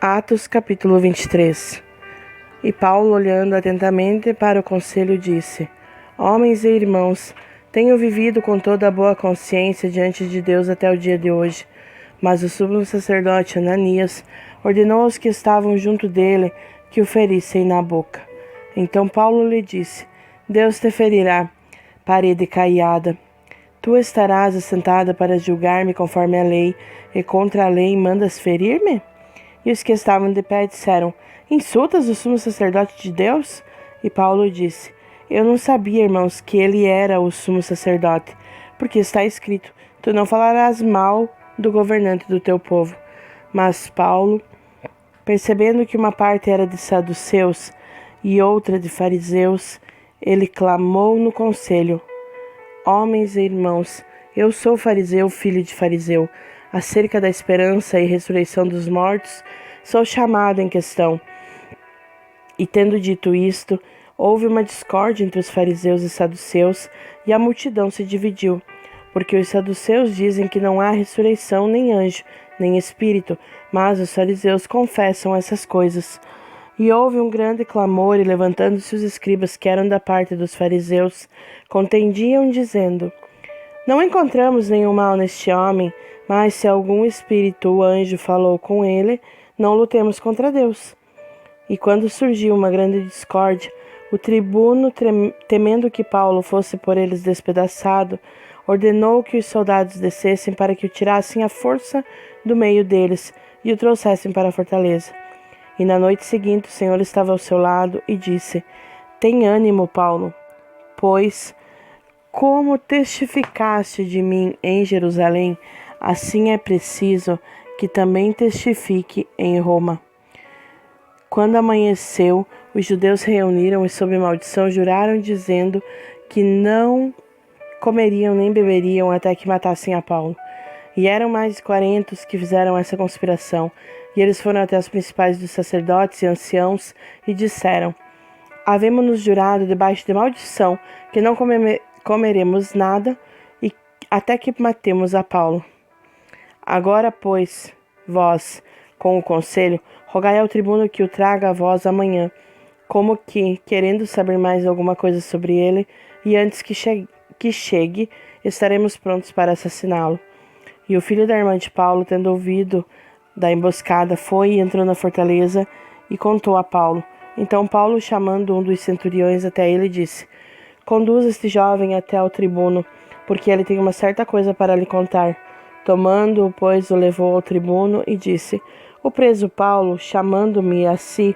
Atos capítulo 23. E Paulo, olhando atentamente para o conselho, disse: Homens e irmãos, tenho vivido com toda a boa consciência diante de Deus até o dia de hoje. Mas o sumo sacerdote Ananias ordenou aos que estavam junto dele que o ferissem na boca. Então Paulo lhe disse: Deus te ferirá, parede caiada. Tu estarás assentada para julgar-me conforme a lei, e contra a lei mandas ferir-me? E os que estavam de pé disseram: Insultas o sumo sacerdote de Deus? E Paulo disse: Eu não sabia, irmãos, que ele era o sumo sacerdote, porque está escrito: Tu não falarás mal do governante do teu povo. Mas Paulo, percebendo que uma parte era de saduceus e outra de fariseus, ele clamou no conselho: Homens e irmãos, eu sou fariseu, filho de fariseu. Acerca da esperança e ressurreição dos mortos, sou chamado em questão. E tendo dito isto, houve uma discórdia entre os fariseus e saduceus, e a multidão se dividiu, porque os saduceus dizem que não há ressurreição, nem anjo, nem espírito, mas os fariseus confessam essas coisas. E houve um grande clamor, e levantando-se os escribas que eram da parte dos fariseus, contendiam, dizendo: Não encontramos nenhum mal neste homem, mas se algum espírito ou anjo falou com ele, não lutemos contra Deus. E quando surgiu uma grande discórdia, o tribuno, temendo que Paulo fosse por eles despedaçado, ordenou que os soldados descessem para que o tirassem à força do meio deles e o trouxessem para a fortaleza. E na noite seguinte o Senhor estava ao seu lado e disse: Tem ânimo, Paulo, pois, como testificaste de mim em Jerusalém, assim é preciso que também testifique em Roma. Quando amanheceu, os judeus se reuniram e sob maldição juraram, dizendo que não comeriam nem beberiam até que matassem a Paulo. E eram mais de 40 os que fizeram essa conspiração. E eles foram até os principais dos sacerdotes e anciãos e disseram: Havemos-nos jurado debaixo de maldição que não comeremos nada e até que matemos a Paulo. Agora, pois, vós, com o conselho, rogai ao tribuno que o traga a vós amanhã, como que, querendo saber mais alguma coisa sobre ele, e antes que chegue, estaremos prontos para assassiná-lo. E o filho da irmã de Paulo, tendo ouvido da emboscada, foi e entrou na fortaleza e contou a Paulo. Então Paulo, chamando um dos centuriões até ele, disse: Conduz este jovem até ao tribuno, porque ele tem uma certa coisa para lhe contar. Tomando-o, pois, o levou ao tribuno e disse: O preso Paulo, chamando-me a si,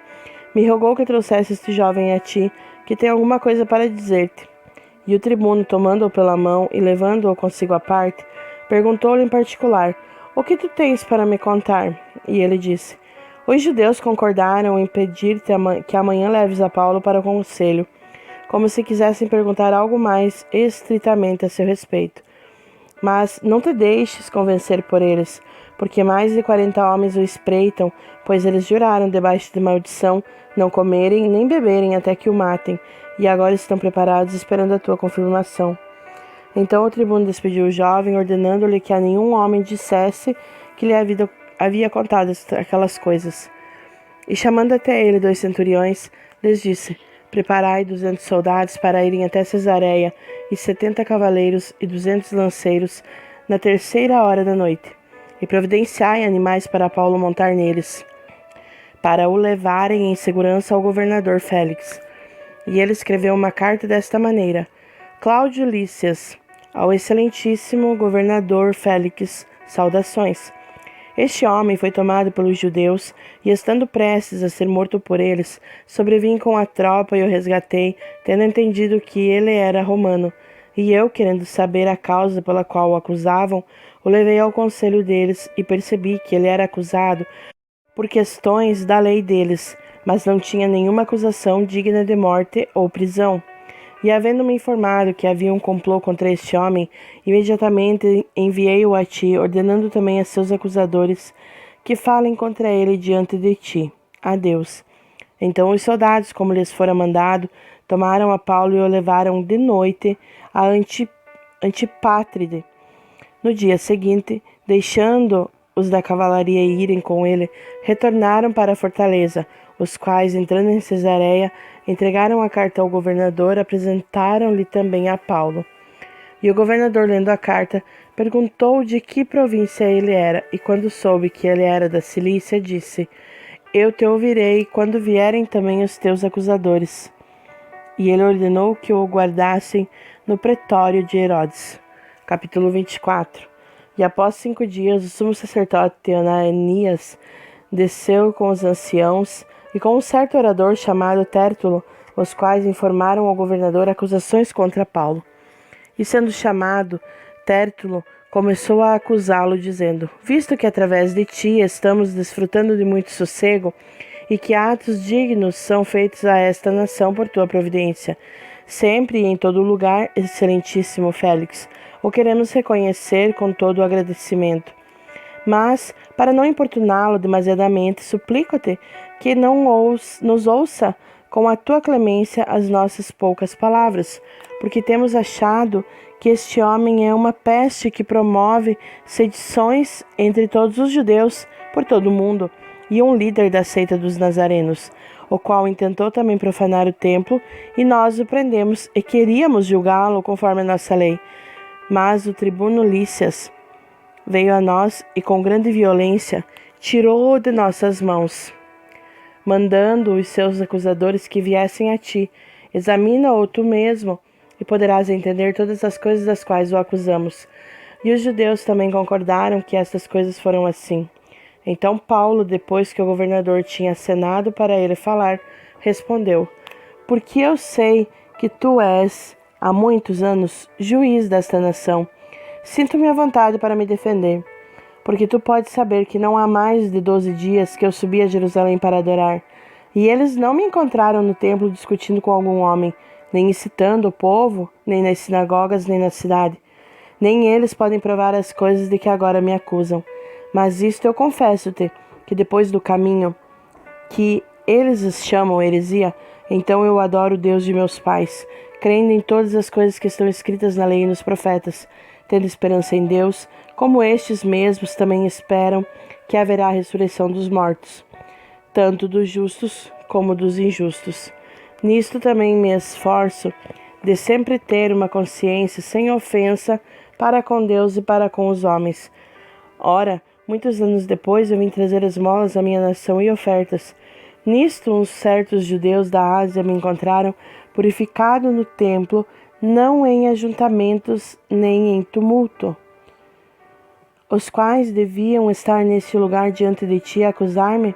me rogou que trouxesse este jovem a ti, que tem alguma coisa para dizer-te. E o tribuno, tomando-o pela mão e levando-o consigo à parte, perguntou-lhe em particular: O que tu tens para me contar? E ele disse: Os judeus concordaram em pedir-te que amanhã leves a Paulo para o conselho, como se quisessem perguntar algo mais estritamente a seu respeito. Mas não te deixes convencer por eles, porque mais de 40 homens o espreitam, pois eles juraram debaixo de maldição não comerem nem beberem até que o matem, e agora estão preparados esperando a tua confirmação. Então o tribuno despediu o jovem, ordenando-lhe que a nenhum homem dissesse que lhe havia contado aquelas coisas. E chamando até ele 2 centuriões, lhes disse: Preparai 200 soldados para irem até Cesareia, e 70 cavaleiros e 200 lanceiros, na 3ª hora da noite. E providenciai animais para Paulo montar neles, para o levarem em segurança ao governador Félix. E ele escreveu uma carta desta maneira: Cláudio Lícias, ao excelentíssimo governador Félix, saudações. Este homem foi tomado pelos judeus, e estando prestes a ser morto por eles, sobrevim com a tropa e o resgatei, tendo entendido que ele era romano. E eu, querendo saber a causa pela qual o acusavam, o levei ao conselho deles, e percebi que ele era acusado por questões da lei deles, mas não tinha nenhuma acusação digna de morte ou prisão. E havendo-me informado que havia um complô contra este homem, imediatamente enviei-o a ti, ordenando também a seus acusadores que falem contra ele diante de ti. Adeus. Então os soldados, como lhes fora mandado, tomaram a Paulo e o levaram de noite a Antipátride. No dia seguinte, deixando os da cavalaria irem com ele, retornaram para a fortaleza, os quais, entrando em Cesareia, entregaram a carta ao governador, apresentaram-lhe também a Paulo. E o governador, lendo a carta, perguntou de que província ele era, e quando soube que ele era da Cilícia, disse: Eu te ouvirei quando vierem também os teus acusadores. E ele ordenou que o guardassem no pretório de Herodes. Capítulo 24. E após 5 dias, o sumo sacerdote Ananias desceu com os anciãos e com um certo orador chamado Tértulo, os quais informaram ao governador acusações contra Paulo. E sendo chamado, Tértulo começou a acusá-lo, dizendo: Visto que através de ti estamos desfrutando de muito sossego, e que atos dignos são feitos a esta nação por tua providência, sempre e em todo lugar, excelentíssimo Félix, o queremos reconhecer com todo o agradecimento. Mas, para não importuná-lo demasiadamente, suplico-te que não nos ouça com a tua clemência as nossas poucas palavras, porque temos achado que este homem é uma peste que promove sedições entre todos os judeus por todo o mundo, e um líder da seita dos nazarenos, o qual intentou também profanar o templo, e nós o prendemos e queríamos julgá-lo conforme a nossa lei. Mas o tribuno Lícias veio a nós e com grande violência tirou-o de nossas mãos, mandando os seus acusadores que viessem a ti. Examina-o tu mesmo e poderás entender todas as coisas das quais o acusamos. E os judeus também concordaram que estas coisas foram assim. Então Paulo, depois que o governador tinha acenado para ele falar, respondeu: Porque eu sei que tu és, há muitos anos, juiz desta nação. Sinto-me à vontade para me defender, porque tu podes saber que não há mais de 12 dias que eu subi a Jerusalém para adorar, e eles não me encontraram no templo discutindo com algum homem, nem incitando o povo, nem nas sinagogas, nem na cidade. Nem eles podem provar as coisas de que agora me acusam. Mas isto eu confesso-te, que depois do caminho que eles chamam heresia, então eu adoro o Deus de meus pais, crendo em todas as coisas que estão escritas na lei e nos profetas, tendo esperança em Deus, como estes mesmos também esperam que haverá a ressurreição dos mortos, tanto dos justos como dos injustos. Nisto também me esforço de sempre ter uma consciência sem ofensa para com Deus e para com os homens. Ora, muitos anos depois eu vim trazer esmolas à minha nação e ofertas. Nisto uns certos judeus da Ásia me encontraram purificado no templo, não em ajuntamentos nem em tumulto, os quais deviam estar nesse lugar diante de ti a acusar-me,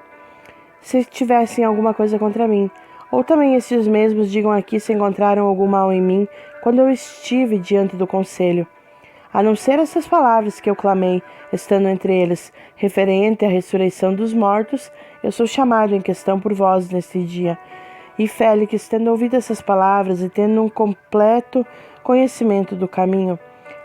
se tivessem alguma coisa contra mim. Ou também estes mesmos digam aqui se encontraram algum mal em mim quando eu estive diante do conselho. A não ser essas palavras que eu clamei, estando entre eles, referente à ressurreição dos mortos, eu sou chamado em questão por vós neste dia. E Félix, tendo ouvido essas palavras e tendo um completo conhecimento do caminho,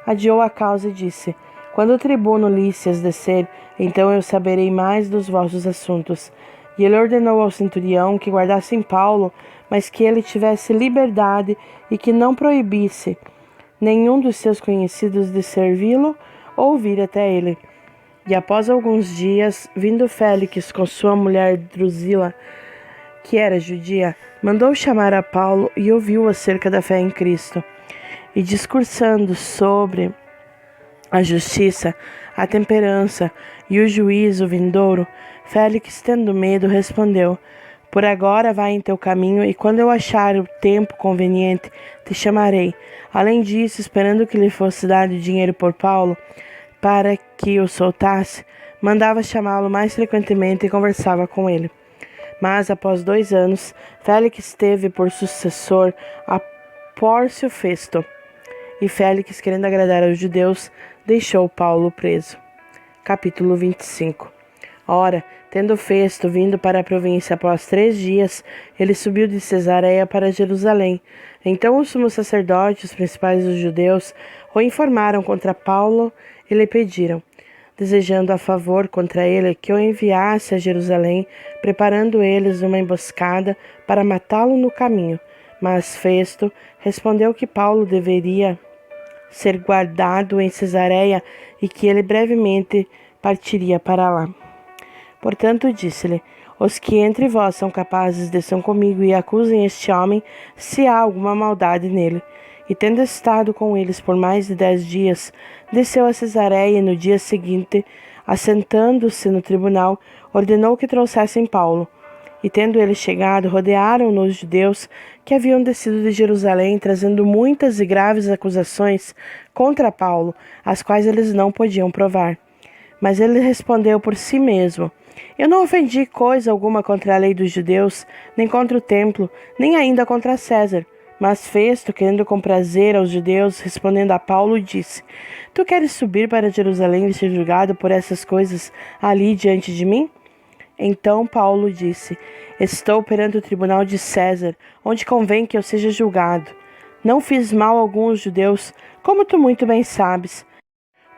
adiou a causa e disse: Quando o tribuno Lícias descer, então eu saberei mais dos vossos assuntos. E ele ordenou ao centurião que guardassem Paulo, mas que ele tivesse liberdade e que não proibisse nenhum dos seus conhecidos de servi-lo ou vir até ele. E após alguns dias, vindo Félix com sua mulher Drusila, que era judia, mandou chamar a Paulo e ouviu acerca da fé em Cristo. E discursando sobre a justiça, a temperança e o juízo vindouro, Félix, tendo medo, respondeu: Por agora vai em teu caminho, e quando eu achar o tempo conveniente, te chamarei. Além disso, esperando que lhe fosse dado dinheiro por Paulo, para que o soltasse, mandava chamá-lo mais frequentemente e conversava com ele. Mas, após 2 anos, Félix teve por sucessor a Pórcio Festo. E Félix, querendo agradar aos judeus, deixou Paulo preso. Capítulo 25. Ora, tendo Festo vindo para a província após 3 dias, ele subiu de Cesareia para Jerusalém. Então o sumo sacerdote e os principais dos judeus o informaram contra Paulo e lhe pediram, desejando a favor contra ele, que o enviasse a Jerusalém, preparando eles uma emboscada para matá-lo no caminho. Mas Festo respondeu que Paulo deveria ser guardado em Cesareia e que ele brevemente partiria para lá. Portanto, disse-lhe: os que entre vós são capazes desçam comigo e acusem este homem, se há alguma maldade nele. E tendo estado com eles por mais de 10 dias, desceu a Cesareia e no dia seguinte, assentando-se no tribunal, ordenou que trouxessem Paulo. E tendo eles chegado, rodearam-no os judeus que haviam descido de Jerusalém, trazendo muitas e graves acusações contra Paulo, as quais eles não podiam provar. Mas ele respondeu por si mesmo: eu não ofendi coisa alguma contra a lei dos judeus, nem contra o templo, nem ainda contra César. Mas Festo, querendo comprazer aos judeus, respondendo a Paulo, disse: tu queres subir para Jerusalém e ser julgado por essas coisas ali diante de mim? Então Paulo disse: estou perante o tribunal de César, onde convém que eu seja julgado. Não fiz mal algum aos judeus, como tu muito bem sabes.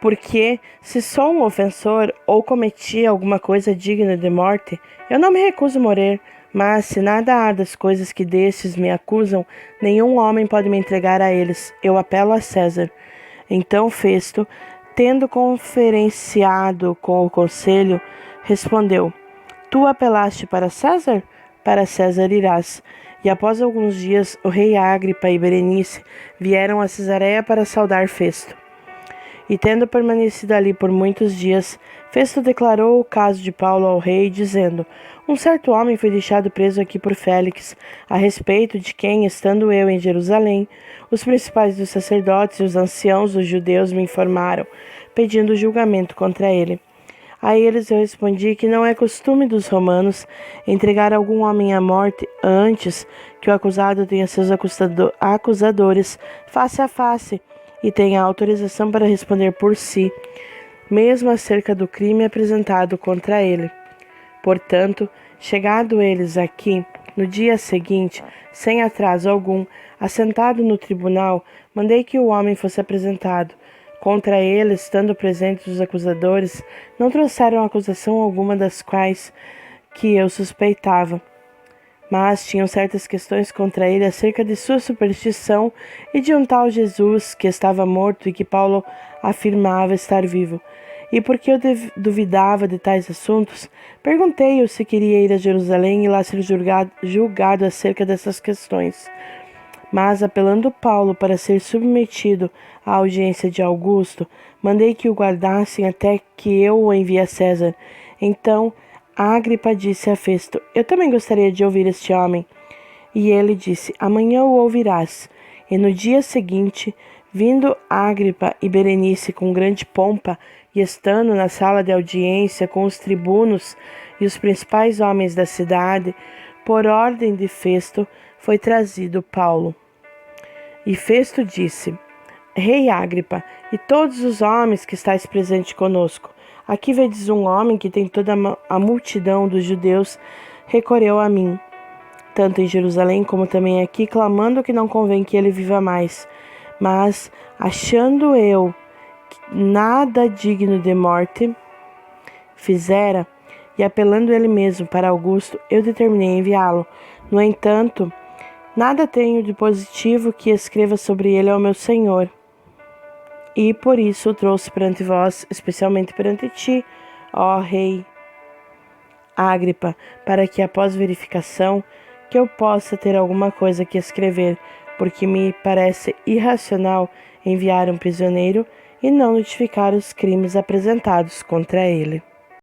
Porque, se sou um ofensor ou cometi alguma coisa digna de morte, eu não me recuso a morrer. Mas, se nada há das coisas que destes me acusam, nenhum homem pode me entregar a eles. Eu apelo a César. Então Festo, tendo conferenciado com o conselho, respondeu: tu apelaste para César? Para César irás. E após alguns dias, o rei Agripa e Berenice vieram a Cesareia para saudar Festo. E tendo permanecido ali por muitos dias, Festo declarou o caso de Paulo ao rei, dizendo: um certo homem foi deixado preso aqui por Félix, a respeito de quem, estando eu em Jerusalém, os principais dos sacerdotes e os anciãos dos judeus me informaram, pedindo julgamento contra ele. A eles eu respondi que não é costume dos romanos entregar algum homem à morte antes que o acusado tenha seus acusadores face a face e tenha autorização para responder por si, mesmo acerca do crime apresentado contra ele. Portanto, chegado eles aqui, no dia seguinte, sem atraso algum, assentado no tribunal, mandei que o homem fosse apresentado. Contra ele, estando presentes os acusadores, não trouxeram acusação alguma das quais que eu suspeitava. Mas tinham certas questões contra ele acerca de sua superstição e de um tal Jesus que estava morto e que Paulo afirmava estar vivo. E porque eu duvidava de tais assuntos, perguntei-o se queria ir a Jerusalém e lá ser julgado acerca dessas questões. Mas, apelando Paulo para ser submetido à audiência de Augusto, mandei que o guardassem até que eu o envie a César. Então, Agripa disse a Festo: eu também gostaria de ouvir este homem. E ele disse: amanhã o ouvirás. E no dia seguinte, vindo Agripa e Berenice com grande pompa, e estando na sala de audiência com os tribunos e os principais homens da cidade, por ordem de Festo, foi trazido Paulo. E Festo disse: Rei Agripa, e todos os homens que estáis presentes conosco, aqui vedes um homem que tem toda a multidão dos judeus recorreu a mim, tanto em Jerusalém como também aqui, clamando que não convém que ele viva mais. Mas, achando eu nada digno de morte fizera, e apelando ele mesmo para Augusto, eu determinei enviá-lo. No entanto, nada tenho de positivo que escreva sobre ele ao meu senhor. E por isso o trouxe perante vós, especialmente perante ti, ó rei Agripa, para que após verificação que eu possa ter alguma coisa que escrever, porque me parece irracional enviar um prisioneiro e não notificar os crimes apresentados contra ele.